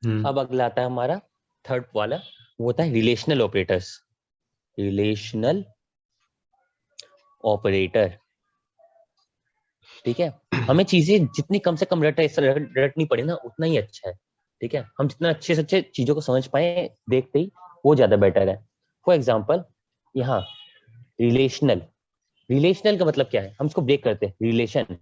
अब अगला आता है हमारा थर्ड वाला, वो होता है रिलेशनल ऑपरेटर्स। रिलेशनल ऑपरेटर, ठीक है। हमें चीजें जितनी कम से कम रटनी पड़े ना, उतना ही अच्छा है, ठीक है। हम जितना अच्छे से अच्छे चीजों को समझ पाए देखते ही, वो ज्यादा बेटर है। फॉर एग्जाम्पल, यहाँ रिलेशनल, रिलेशनल का मतलब क्या है, हम इसको ब्रेक करते हैं। रिलेशन,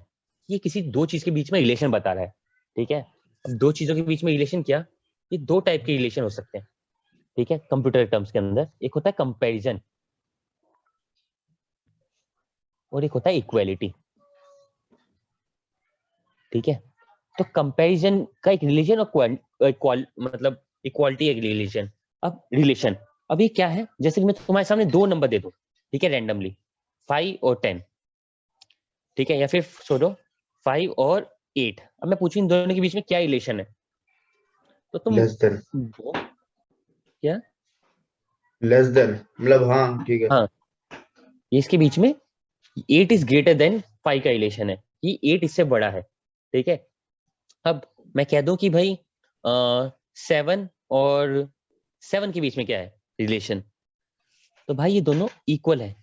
ये किसी दो चीज के बीच में रिलेशन बता रहा है, ठीक है। अब दो चीजों के बीच में रिलेशन क्या, ये दो टाइप के रिलेशन हो सकते हैं, ठीक है। कंप्यूटर टर्म्स के अंदर एक होता है कंपैरिजन और एक होता है इक्वालिटी, ठीक है। तो कंपैरिजन का एक रिलेशन और मतलब इक्वालिटी एक रिलेशन। अब रिलेशन, अब ये क्या है, जैसे कि मैं तुम्हारे सामने दो नंबर दे दूं, ठीक है, रैंडमली 5 और 10, ठीक है, या फिर छोड़ो 5 और 8। अब मैं पूछूं इन दोनों के बीच में क्या रिलेशन है, तो तुम लेस देन। क्या, लेस देन मतलब हाँ ठीक है। हाँ, ये इसके बीच में 8 इज ग्रेटर देन 5 का रिलेशन है, ये 8 इससे बड़ा है, ठीक है। अब मैं कह दूं कि भाई 7 और 7 के बीच में क्या है रिलेशन, तो भाई ये दोनों इक्वल है।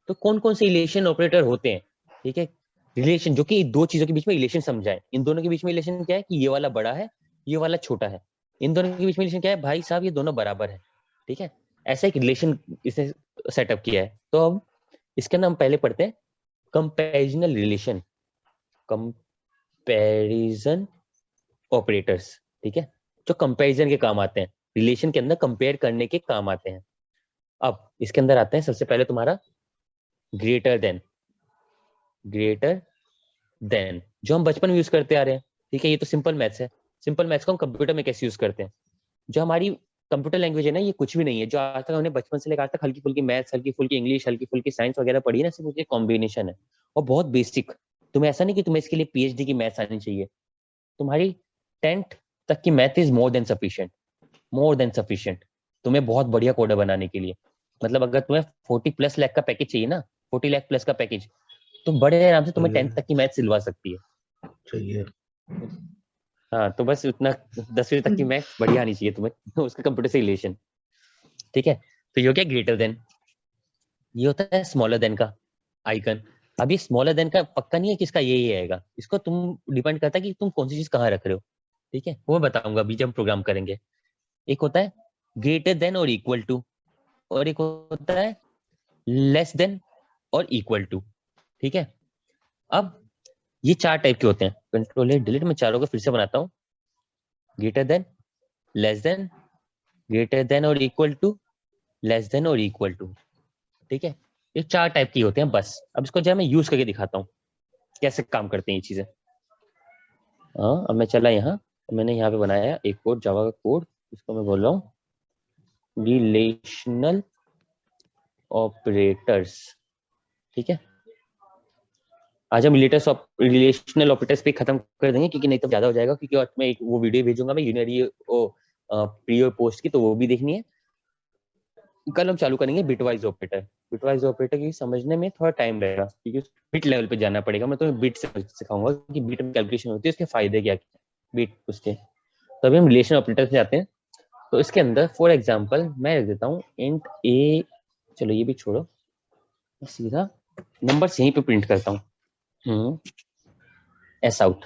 तो कौन कौन से रिलेशन ऑपरेटर होते हैं, ठीक है, रिलेशन जो कि दो चीजों के बीच में रिलेशन समझाए। इन दोनों के बीच में रिलेशन क्या है कि ये वाला बड़ा है, ये वाला छोटा है। इन दोनों के बीच में रिलेशन क्या है, भाई साहब ये दोनों बराबर है, ठीक है। ऐसा एक रिलेशन इसने सेटअप किया है। तो अब इसके अंदर हम पहले पढ़ते हैं कंपैरिजनल रिलेशन, कंपैरिजन ऑपरेटर्स, ठीक है, जो कंपैरिजन के काम आते हैं, रिलेशन के अंदर कंपेयर करने के काम आते हैं। अब इसके अंदर आते हैं सबसे पहले तुम्हारा ग्रेटर देन, ग्रेटर देन जो हम बचपन में यूज करते आ रहे हैं, ठीक है। ये तो सिंपल मैथ्स है। सिंपल मैथ्स को हम कंप्यूटर में कैसे यूज करते हैं, जो हमारी कंप्यूटर लैंग्वेज है ना, ये कुछ भी नहीं है। जो आज तक हमने बचपन से लेकर आज तक हल्की फुल्की मैथ्स, हल्की फुल्की इंग्लिश, हल्की फुल्की साइंस वगैरह पढ़ी है ना, सिर्फ उसके कॉम्बिनेशन है और बहुत बेसिक। तुम्हें ऐसा नहीं कि तुम्हें इसके लिए पीएचडी की मैथ्स आनी चाहिए। तुम्हारी 10th तक की math is more than sufficient, more than sufficient तुम्हें बहुत बढ़िया कोडर बनाने के लिए। मतलब अगर तुम्हें 40+ लाख का पैकेज चाहिए ना, 40 लाख प्लस का पैकेज, तो बड़े आराम से तुम्हें 10th तक की मैथ सिलवा सकती है। चाहिए। हाँ, तो बस उतना 10वीं तक की मैथ बढ़िया आनी चाहिए तुम्हें उसका कंप्यूटर से रिलेशन, ठीक है। तो ये हो गया ग्रेटर देन। ये होता है स्मॉलर देन का आइकन। अभी स्मॉलर देन का पक्का नहीं है कि इसका ये आएगा, इसको तुम डिपेंड करता है कि तुम कौन सी चीज कहाँ रख रहे हो, ठीक है, वो बताऊंगा अभी जब हम प्रोग्राम करेंगे। एक होता है ग्रेटर देन और इक्वल टू, और एक होता है लेस देन और इक्वल टू, ठीक है। अब ये चार टाइप के होते हैं, कंट्रोल डिलीट, मैं चारों को फिर से बनाता हूँ। Greater than, less than, greater than और इक्वल टू, लेस देन और इक्वल टू, ठीक है। ये चार टाइप की होते हैं बस। अब इसको जो है मैं यूज करके दिखाता हूँ कैसे काम करते हैं ये चीजें। हाँ, अब मैं चला यहाँ, मैंने यहाँ पे बनाया एक कोड, जावा का कोड, इसको मैं बोल रहा हूँ रिलेशनल ऑपरेटर्स, ठीक है। आज हम रिलेशनल ऑपरेटर्स पे खत्म कर देंगे, क्योंकि नहीं तो ज्यादा हो जाएगा, क्योंकि और मैं एक वो वीडियो भेजूंगा मैं यूनरी प्री और पोस्ट की, तो वो भी देखनी है। कल हम चालू करेंगे बिटवाइज ऑपरेटर। बिटवाइज ऑपरेटर की समझने में थोड़ा टाइम लगेगा, क्योंकि बिट लेवल पे जाना पड़ेगा। मैं तुम्हें बिट से सिखाऊंगा कि बिट में कैलकुलेशन होती है, उसके फायदे क्या क्या, बिट उसके। तो अभी हम रिलेशन ऑपरेटर से जाते हैं। तो इसके अंदर फॉर एग्जाम्पल मैं रख देता हूँ इंट ए, चलो ये भी छोड़ो, सीधा नंबर यहीं पे प्रिंट करता हूँ, एस आउट।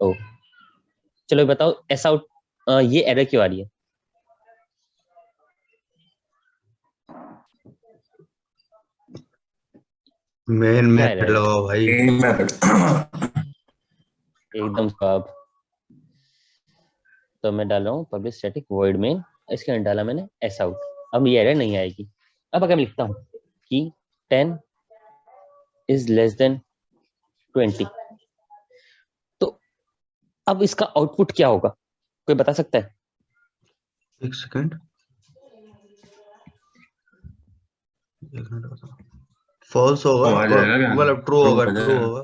ओ, चलो बताओ एस आउट, ये एरर क्यों आ रही है। मेन क्या मेथड एरर है, लगाओ भाई। Main method. एकदम साहब। तो मैं डाल रहा हूँ पब्लिक स्टैटिक वॉइड मेन, इसके अंदर डाला मैंने एस आउट। अब ये एरर नहीं आएगी। अब अगर मैं लिखता हूँ कि 10 इज लेस देन 20, तो अब इसका आउटपुट क्या होगा, कोई बता सकता है। एक सेकंड, फॉल्स होगा, तो आ जाएगा क्या, मतलब ट्रू ट्रू होगा, आ ट्रू जाएगा। होगा।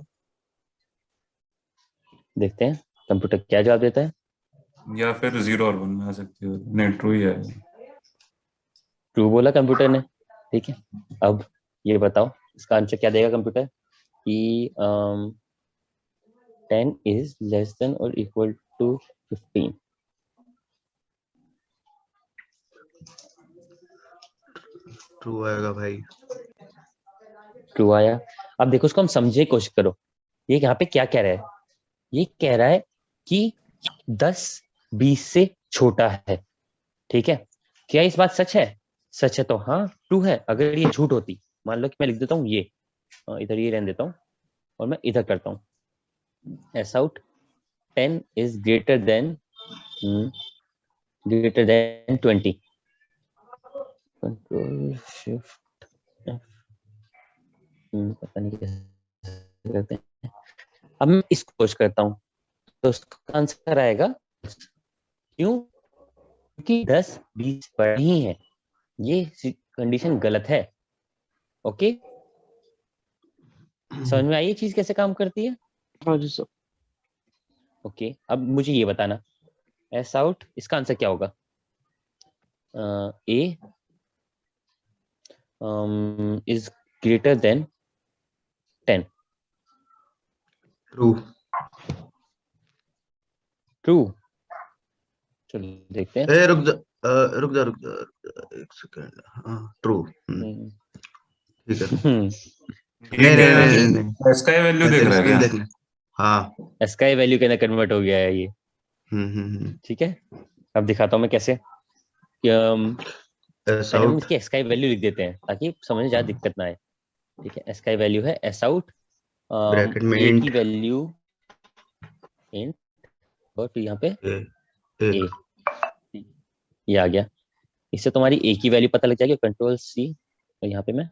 देखते हैं कंप्यूटर क्या जवाब देता है। या फिर 0 और 1 में आ सकती है, नहीं ट्रू ही है। ट्रू बोला कंप्यूटर ने, ठीक है। अब ये बताओ इसका आंसर क्या देगा कंप्यूटर, कि 10 इज लेस देन और इक्वल टू 15, ट्रू आएगा भाई। ट्रू आया। अब देखो उसको हम समझे की कोशिश करो, ये यहाँ पे क्या कह रहा है, ये कह रहा है कि 10 20 से छोटा है। ठीक है, क्या इस बात सच है? सच है तो हाँ ट्रू है। अगर ये झूठ होती, मान लो कि मैं लिख देता हूँ ये, इधर ये रहने देता हूँ और मैं इधर करता हूँ S out 10 is greater then 20, control shift F, पता नहीं कैसे करते हैं। अब मैं इसको कोशिश करता हूँ तो उसका आंसर आएगा, क्यों? क्योंकि 10 20 पर ही है, ये कंडीशन गलत है। ओके, समझ में आई ये चीज कैसे काम करती है? हाँ जी सर। ओके, अब मुझे ये बताना, एस आउट इसका आंसर क्या होगा? A is greater than 10। True. True, चलो देखते हैं। ए रुक जा, रुक जा रुक जा, एक सेकंड। हाँ ट्रू। ठीक है। ये नहीं नहीं क्या नहीं नहीं नहीं, स्काई वैल्यू मैं देख तेरी रहा है स्क्रीन क्या? देखने। हाँ। स्काई वैल्यू के अंदर कन्वर्ट हो गया है ये। हम्म। ठीक है, अब दिखाता हूँ मैं कैसे। एस पहले हम आउट। इसकी स्काई वैल्यू लिख देते हैं ताकि समझने ज्यादा दिक्कत ना आए। ठीक है, स्काई वैल्यू है एस आउट, ब्रैकेट में ए की इंट वैल्यू इंट, और फिर यहाँ पे ए ए, एक। ये आ गया। इससे तुम्हारी ए की वैल्यू पता लग जाएगी, कंट्रोल सी, और यहाँ पे मैं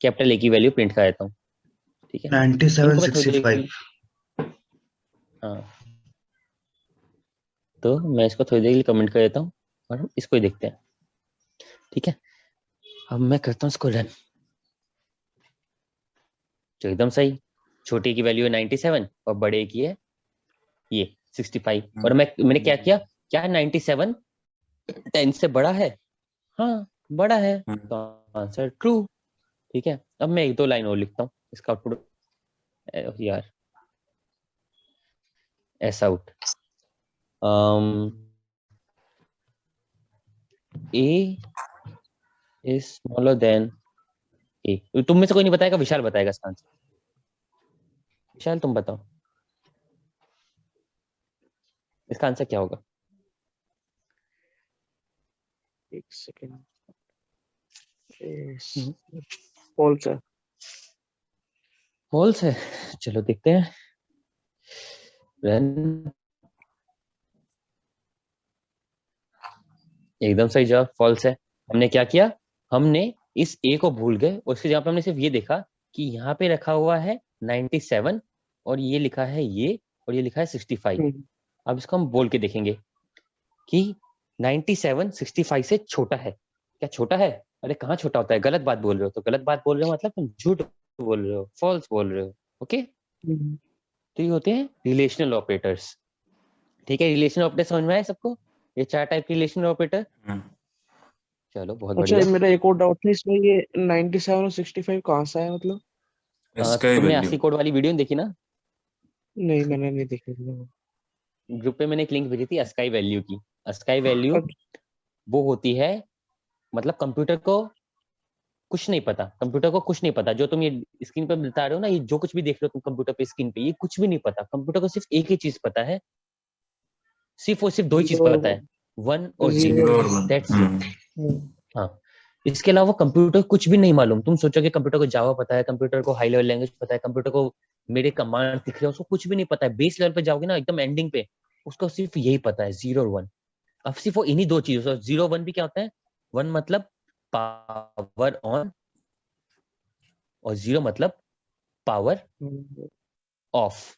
कैपिटल ए की वैल्यू प्रिंट कर देता हूँ। ठीक है, इनको मैं थोड़ी देर 9765। हाँ, तो मैं इसको थोड़ी देर के लिए कमेंट कर देता हूँ और हम इसको ही देखते हैं। ठीक है, अब मैं करता हूँ इसको रन, तो एकदम सही। छोटे की वैल्यू है 97 और बड़े की है ये 65। और मैंने क्या किया, क्या 97 10 से बड़ा है? हाँ बड़ा है, तो आंसर ट्रू। ठीक है, अब मैं एक दो लाइन और लिखता हूँ इसका आउटपुट यार। S out A is smaller than A. तुम में से कोई नहीं बताएगा, विशाल बताएगा इसका आंसर। विशाल तुम बताओ इसका आंसर क्या होगा? एक सेकेंड, फॉल्स है। फॉल्स है, चलो देखते हैं। रन, एकदम सही जवाब, फॉल्स है। हमने क्या किया, हमने इस ए को भूल गए, उसके जगह पे हमने सिर्फ ये देखा कि यहाँ पे रखा हुआ है 97 और ये लिखा है ये, और ये लिखा है 65। अब इसको हम बोल के देखेंगे कि 97 65 से छोटा है। क्या छोटा है? अरे कहाँ छोटा होता है, गलत बात बोल रहे हो। तो गलत बात बोल रहे हो मतलब तुम झूठ बोल रहे हो, फॉल्स बोल रहे हो। ओके, तो ये होते हैं रिलेशनल ऑपरेटर्स। ठीक है, रिलेशनल ऑपरेटर समझ में आया सबको? ये 4 टाइप के रिलेशनल ऑपरेटर। चलो बहुत अच्छा, बढ़िया। मेरा एक और डाउट था इसमें, ये 97 और 65 कहाँ से आया मतलब? स्काई तुमने वैल्यू आसी कोड वाली वीडियो देखी ना? नहीं, मैंने नहीं देखी थी। ग्रुप पे मैंने एक लिंक भेजी थी अस्काई वैल्यू की। अस्काई वैल्यू वो होती है, मतलब कंप्यूटर को कुछ नहीं पता, कंप्यूटर को कुछ नहीं पता। जो तुम ये स्क्रीन पे बता रहे हो ना, ये जो कुछ भी देख रहे हो तुम कंप्यूटर पे स्क्रीन पे, ये कुछ भी नहीं पता। कंप्यूटर को सिर्फ एक ही चीज पता है, सिर्फ और सिर्फ दो ही चीज पता है, 1 और 0। जीरो और वन। That's it. हाँ, इसके अलावा कंप्यूटर कुछ भी नहीं मालूम। तुम सोचोगे कंप्यूटर को जावा पता है, कंप्यूटर को हाई लेवल लैंग्वेज पता है, कंप्यूटर को मेरे कमांड दिख रहे हैं, उसको कुछ भी नहीं पता है। बेस लेवल पे जाओगे ना एकदम एंडिंग पे, उसको सिर्फ यही पता है 0 और 1। अब सिर्फ वो इन्हीं दो चीजों, 0 1 भी क्या होता है, 1 मतलब पावर ऑन और 0 मतलब पावर ऑफ।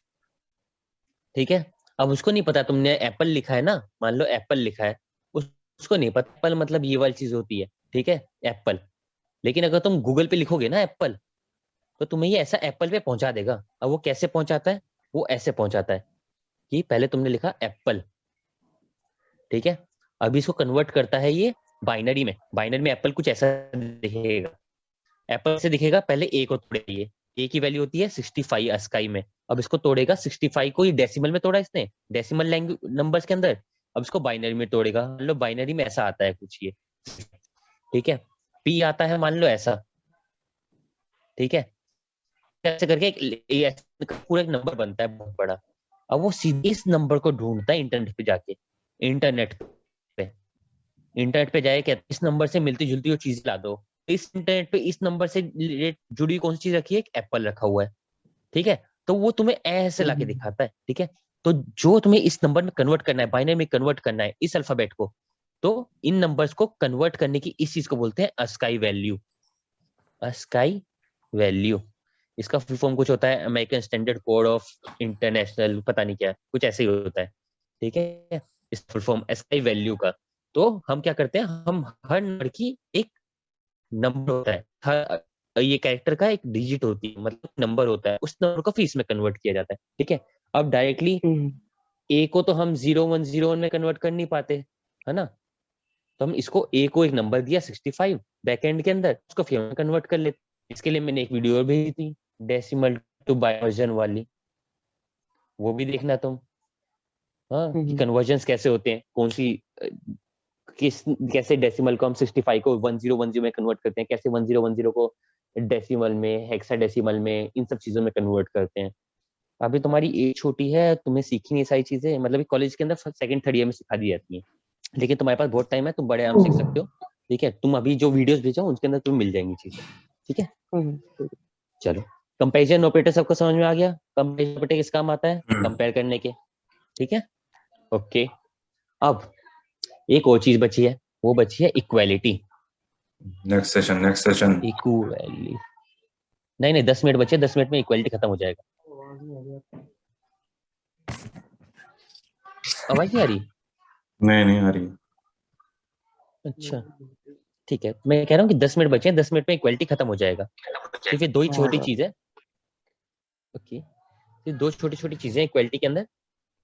ठीक है, अब उसको नहीं पता। तुमने एप्पल लिखा है ना, मान लो एप्पल लिखा है, उसको नहीं पता एप्पल मतलब ये वाली चीज होती है। ठीक है, एप्पल। लेकिन अगर तुम गूगल पे लिखोगे ना एप्पल, तो तुम्हें ये ऐसा एप्पल पे पहुंचा देगा। अब वो कैसे पहुंचाता है? वो ऐसे पहुंचाता है कि पहले तुमने लिखा एप्पल, ठीक है, अभी इसको कन्वर्ट करता है ये बाइनरी में। बाइनरी में एप्पल कुछ ऐसा दिखेगा, एप्पल से दिखेगा। पहले ए को तोड़िए, ए की वैल्यू होती है 65 अस्काई में। अब इसको तोड़ेगा 65 को, ये डेसिमल में तोड़ा इसने, डेसिमल लैंग्वेज नंबर्स के अंदर। अब इसको बाइनरी में तोड़ेगा, लो बाइनरी में ऐसा आता है कुछ ये। ठीक है, P आता है मान लो ऐसा, ठीक है, ऐसे करके पूरा एक नंबर बनता है बहुत बड़ा। अब वो सीधे इस नंबर को ढूंढता है इंटरनेट पे जाके, इंटरनेट पे इंटरनेट पे जाए, कहते इस नंबर से मिलती जुलती वो चीज ला दो। इस इंटरनेट पे इस नंबर से जुड़ी कौन सी चीज रखी है, एक एप्पल रखा हुआ है, ठीक है, तो वो तुम्हें ऐसे लाके दिखाता है, ठीक है। तो जो तुम्हें इस नंबर में कन्वर्ट करना है, बाइनरी में कन्वर्ट करना है इस अल्फाबेट को, तो इन नंबर्स को कन्वर्ट करने की इस चीज को बोलते हैं अस्काई वैल्यू। अस्काई वैल्यू, इसका फुल फॉर्म कुछ होता है American standard code of international, पता नहीं क्या, कुछ ऐसे ही होता है, ठीक है, इस फुल फॉर्म अस्काई वैल्यू का। तो हम क्या करते हैं, हम हर नंबर की एक नंबर होता है, हर ये कैरेक्टर का एक डिजिट होती है, मतलब नंबर होता है, उस नंबर को फिर इसमें कन्वर्ट किया जाता है, ठीक है। अब डायरेक्टली ए को तो हम 0101 में कन्वर्ट कर नहीं पाते, है ना, तो हम इसको ए को एक नंबर दिया 65 बैकएंड के अंदर, उसको फिर हम कन्वर्ट कर लेते। इसके लिए मैंने एक वीडियो भेजी थी डेसिमल टू बाइवर्जन वाली, वो भी देखना तुम, हाँ, कि कन्वर्जन्स कैसे होते हैं, कौन सी कैसे डेसिमल को हम 65 को 1010 में कन्वर्ट करते हैं, कैसे 1010 को डेसिमल में, हेक्साडेसिमल में, इन सब चीजों में कन्वर्ट करते हैं। अभी तुम्हारी एज छोटी है, तुम्हें सीखी नहीं सारी चीजें, मतलब कॉलेज के अंदर सेकंड थर्ड ईयर में सिखा दी जाती है, लेकिन तुम्हारे पास बहुत टाइम है, तुम बड़े आराम सीख सकते हो, ठीक है। तुम अभी जो वीडियोस भेजा उनके अंदर तुम्हें मिल जाएंगी चीजें, ठीक है। चलो, कंपैरिजन ऑपरेटर सबको समझ में आ गया, कंपैरिजन ऑपरेटर किस काम आता है, कंपेयर करने के, ठीक है, ओके। अब एक और चीज बची है, वो बची है इक्वालिटी। नेक्स्ट सेशन इक्वालिटी नहीं 10 मिनट बचे, 10 मिनट में इक्वालिटी खत्म हो जाएगा। आवाज नहीं आ रही? नहीं आ रही। अच्छा ठीक है, मैं कह रहा हूँ कि 10 मिनट बचे हैं, 10 मिनट में इक्वालिटी खत्म हो जाएगा। तो फिर दो ही छोटी चीज है, ओके, फिर दो छोटी छोटी चीजें इक्वालिटी के अंदर,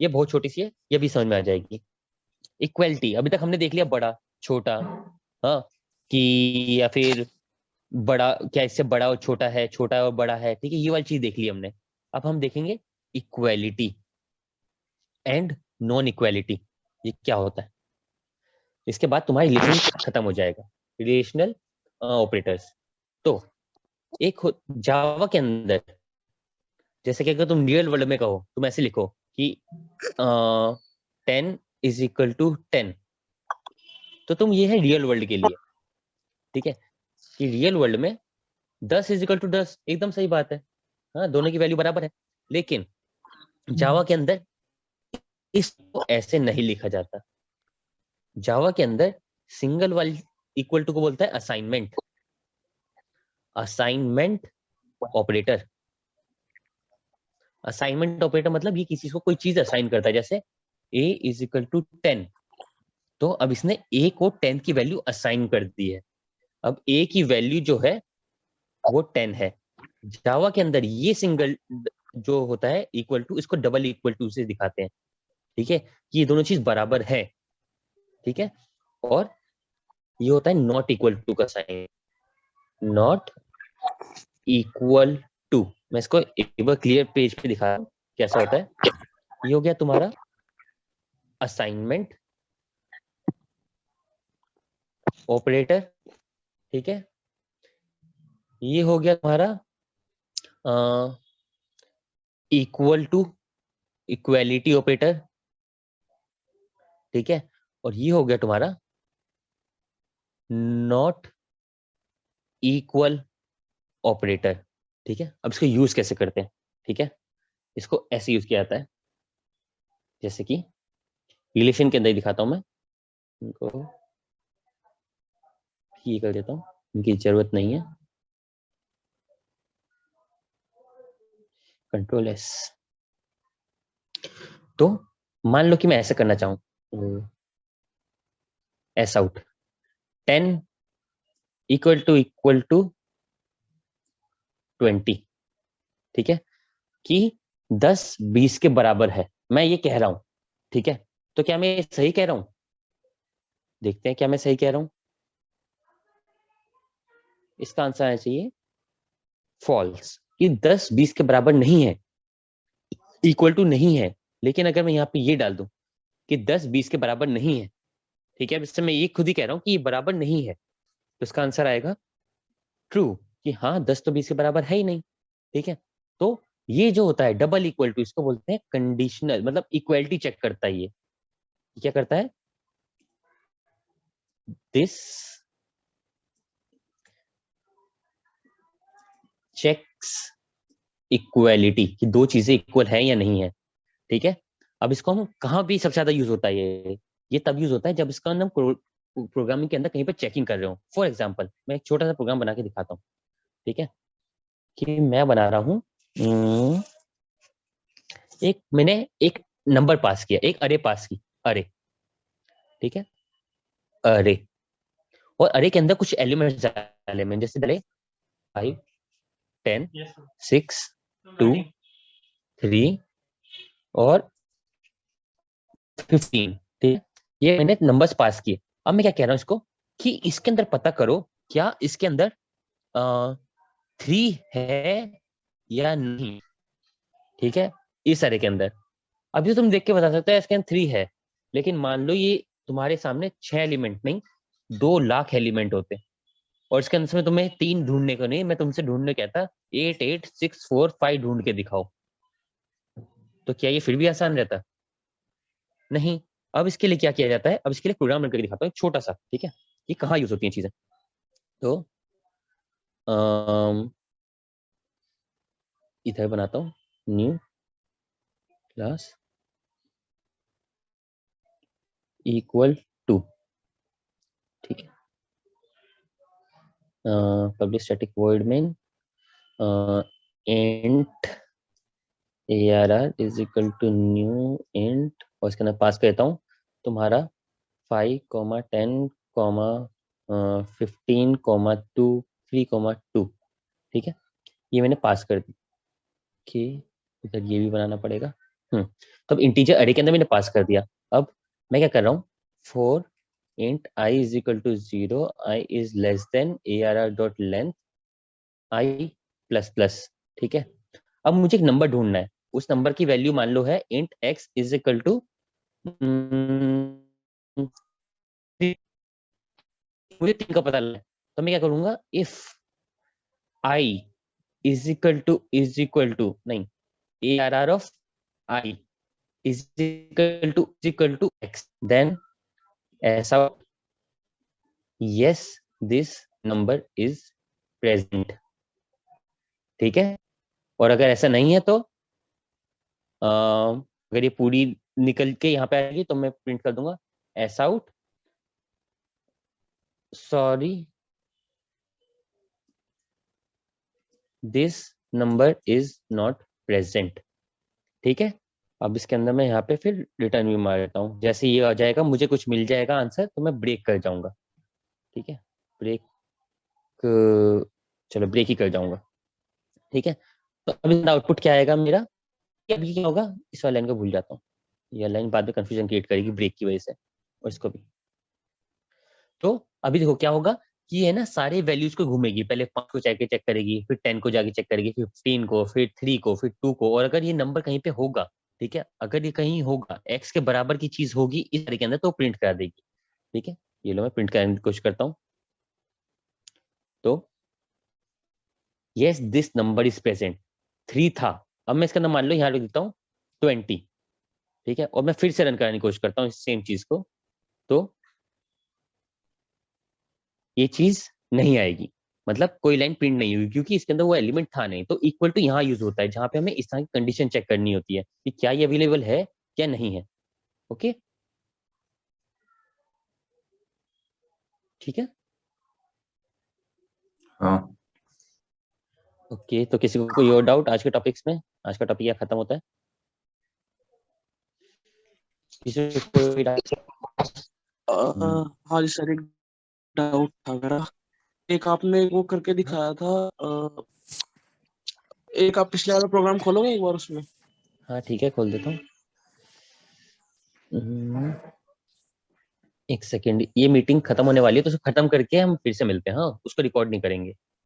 ये बहुत छोटी सी है, ये भी समझ में आ जाएगी। इक्वालिटी अभी तक हमने देख लिया बड़ा छोटा, हाँ, कि या फिर बड़ा क्या इससे बड़ा और छोटा है, छोटा और बड़ा है, ठीक है, ये वाली चीज देख ली हमने। अब हम देखेंगे इक्वालिटी एंड नॉन इक्वालिटी, ये क्या होता है। इसके बाद तुम्हारा रिलेशन खत्म हो जाएगा, रिलेशनल ऑपरेटर्स। तो एक जावा के अंदर, जैसे कि अगर तुम रियल वर्ल्ड में कहो, तुम ऐसे लिखो कि 10 इज इक्वल टू 10, तो तुम ये है रियल वर्ल्ड के लिए, ठीक है, कि रियल वर्ल्ड में 10 इज इक्वल टू 10, एकदम सही बात है, हाँ, दोनों की वैल्यू बराबर है। लेकिन जावा के अंदर इसको ऐसे नहीं लिखा जाता। जावा के अंदर सिंगल वाली इक्वल टू को बोलता है assignment, assignment operator. Assignment operator मतलब ये किसी को कोई चीज असाइन करता है, जैसे a इज इक्वल टू 10, तो अब इसने a को 10 की वैल्यू असाइन कर दी है। अब a की वैल्यू जो है वो 10 है। जावा के अंदर ये सिंगल जो होता है इक्वल टू, इसको डबल इक्वल टू से दिखाते हैं, ठीक है, कि ये दोनों चीज बराबर है, ठीक है। और ये होता है नॉट इक्वल टू का साइन, नॉट इक्वल टू। मैं इसको एक बार क्लियर पेज पे दिखा रहा हूं कैसा होता है। ये हो गया तुम्हारा असाइनमेंट ऑपरेटर, ठीक है। ये हो गया तुम्हारा इक्वल टू, इक्वालिटी ऑपरेटर, ठीक है। और ये हो गया तुम्हारा नॉट इक्वल ऑपरेटर, ठीक है। अब इसको यूज कैसे करते हैं, ठीक है, इसको ऐसे यूज किया जाता है, जैसे कि रिलेशन के अंदर ही दिखाता हूं मैं इनको, ये कर देता हूं, इनकी जरूरत नहीं है, कंट्रोल एस। तो मान लो कि मैं ऐसे करना चाहूं, एस आउट 10 इक्वल टू 20, ठीक है, कि 10 20 के बराबर है, मैं ये कह रहा हूं, ठीक है। तो क्या मैं सही कह रहा हूं, देखते हैं क्या मैं सही कह रहा हूं। इसका आंसर आना चाहिए फॉल्स, कि 10 20 के बराबर नहीं है, इक्वल टू नहीं है। लेकिन अगर मैं यहाँ पे ये डाल दूं कि 10 20 के बराबर नहीं है, ठीक है, इससे मैं ये खुद ही कह रहा हूं कि ये बराबर नहीं है, इसका आंसर आएगा ट्रू, कि हाँ 10 तो 20 के बराबर है ही नहीं। ठीक है, तो ये जो होता है डबल इक्वल टू, इसको बोलते हैं कंडीशनल, मतलब इक्वलिटी चेक करता है ये। क्या करता है? दिस चेक्स इक्वलिटी, कि दो चीजें इक्वल है या नहीं है। ठीक है, अब इसको हम कहाँ भी सबसे ज्यादा यूज होता है ये तब यूज होता है जब इसका हम प्रोग्रामिंग के अंदर कहीं पे चेकिंग कर रहे हो। फॉर एग्जाम्पल मैं एक छोटा सा प्रोग्राम बना के दिखाता हूँ। ठीक है, कि मैं बना रहा हूँ मैंने एक नंबर पास किया, एक अरे पास की, अरे। ठीक है, अरे, और अरे के अंदर कुछ एलिमेंट्स डाले मैंने, जैसे डाले 5 10 6 2 3 और 15। ठीक है, ये मैंने नंबर्स पास किए। अब मैं क्या कह रहा हूँ इसको, कि इसके अंदर पता करो क्या इसके अंदर 3 है या नहीं। ठीक है, इस अरे के अंदर। अभी तो तुम देख के बता सकते हो इसके अंदर 3 है, लेकिन मान लो ये तुम्हारे सामने 6 एलिमेंट नहीं 2 लाख एलिमेंट होते, और इसके अंदर में तुम्हें 3 ढूंढने को नहीं, मैं तुमसे ढूंढने कहता 8 8 6 4 5 ढूंढ के दिखाओ, तो क्या ये फिर भी आसान रहता? नहीं। अब इसके लिए क्या किया जाता है, अब इसके लिए प्रोग्राम करके दिखाता हूँ एक छोटा सा। ठीक है, ये कहाँ यूज होती है चीजें। तो इधर बनाता हूँ न्यू क्लास इक्वल टू। ठीक है, public static void main int ARR is equal to new int, और इसके अंदर पास करता हूँ तुम्हारा 5 10 15 2 3 2। ठीक है, ये मैंने पास कर दी कि इधर ये भी बनाना पड़ेगा। तो अब इंटीजर अरे के अंदर मैंने पास कर दिया। अब मैं क्या कर रहा हूँ, for int i is equal to 0, i is less than ARR dot length i plus plus. ठीक है, अब मुझे एक नंबर ढूंढना है, उस नंबर की वैल्यू मान लो है int x is equal to, मुझे 3 का पता लगा, तो मैं क्या करूंगा, if i is equal to नहीं, ARR of i is equal to x, then ऐसा yes this number is present। ठीक है, और अगर ऐसा नहीं है तो अगर ये पूरी निकल के यहाँ पे आएगी तो मैं प्रिंट कर दूंगा S out sorry this number is not present. ठीक है, अब इसके अंदर मैं यहाँ पे फिर रिटर्न भी मार देता हूँ। जैसे ये आ जाएगा मुझे कुछ मिल जाएगा आंसर, तो मैं ब्रेक कर जाऊंगा। ठीक है, ब्रेक, चलो ब्रेक ही कर जाऊंगा। ठीक है, तो अभी आउटपुट क्या आएगा मेरा, अभी क्या होगा, इस वाले लाइन को भूल जाता हूँ, यह लाइन बाद में कंफ्यूजन क्रिएट करेगी ब्रेक की वजह से, और इसको भी। तो अभी देखो क्या होगा कि है ना, सारे वैल्यूज को घूमेगी, पहले 5 को जाके चेक करेगी, फिर 10 को जाके चेक करेगी, फिर 15 को, फिर 3 को, फिर 2 को, और अगर ये नंबर कहीं पे होगा, ठीक है, अगर ये कहीं होगा x के बराबर की चीज होगी इस तरीके के अंदर, तो प्रिंट करा देगी। ठीक है, ये लो मैं प्रिंट करने की कोशिश करता हूँ। तो yes this number is present, 3 था, अब मैं इसका नाम मान लो यहाँ लिख देता हूँ 20। ठीक है, और मैं फिर से रन कराने की कोशिश करता हूँ इस सेम चीज को, तो ये चीज नहीं आएगी, मतलब कोई लाइन प्रिंट नहीं हुई, क्योंकि इसके अंदर वो एलिमेंट था नहीं। तो इक्वल टू यहाँ यूज होता है जहां पे हमें इस तरह की कंडीशन चेक करनी होती है कि क्या ये अवेलेबल है क्या नहीं है। ओके, ठीक है। हाँ ओके, तो किसी को कोई और डाउट आज के टॉपिक्स में? आज का टॉपिक यहाँ खत्म होता है, किसी को कोई doubt? हाँ जी सर, एक डाउट था मेरा। एक आपने वो करके दिखाया था, एक आप पिछले वाला प्रोग्राम खोलोगे एक बार उसमें? हाँ ठीक है, खोल देता हूँ। एक सेकेंड, ये मीटिंग खत्म होने वाली है, तो उसको खत्म करके हम फिर से मिलते हैं। हाँ, उसको रिकॉर्ड नहीं करेंगे।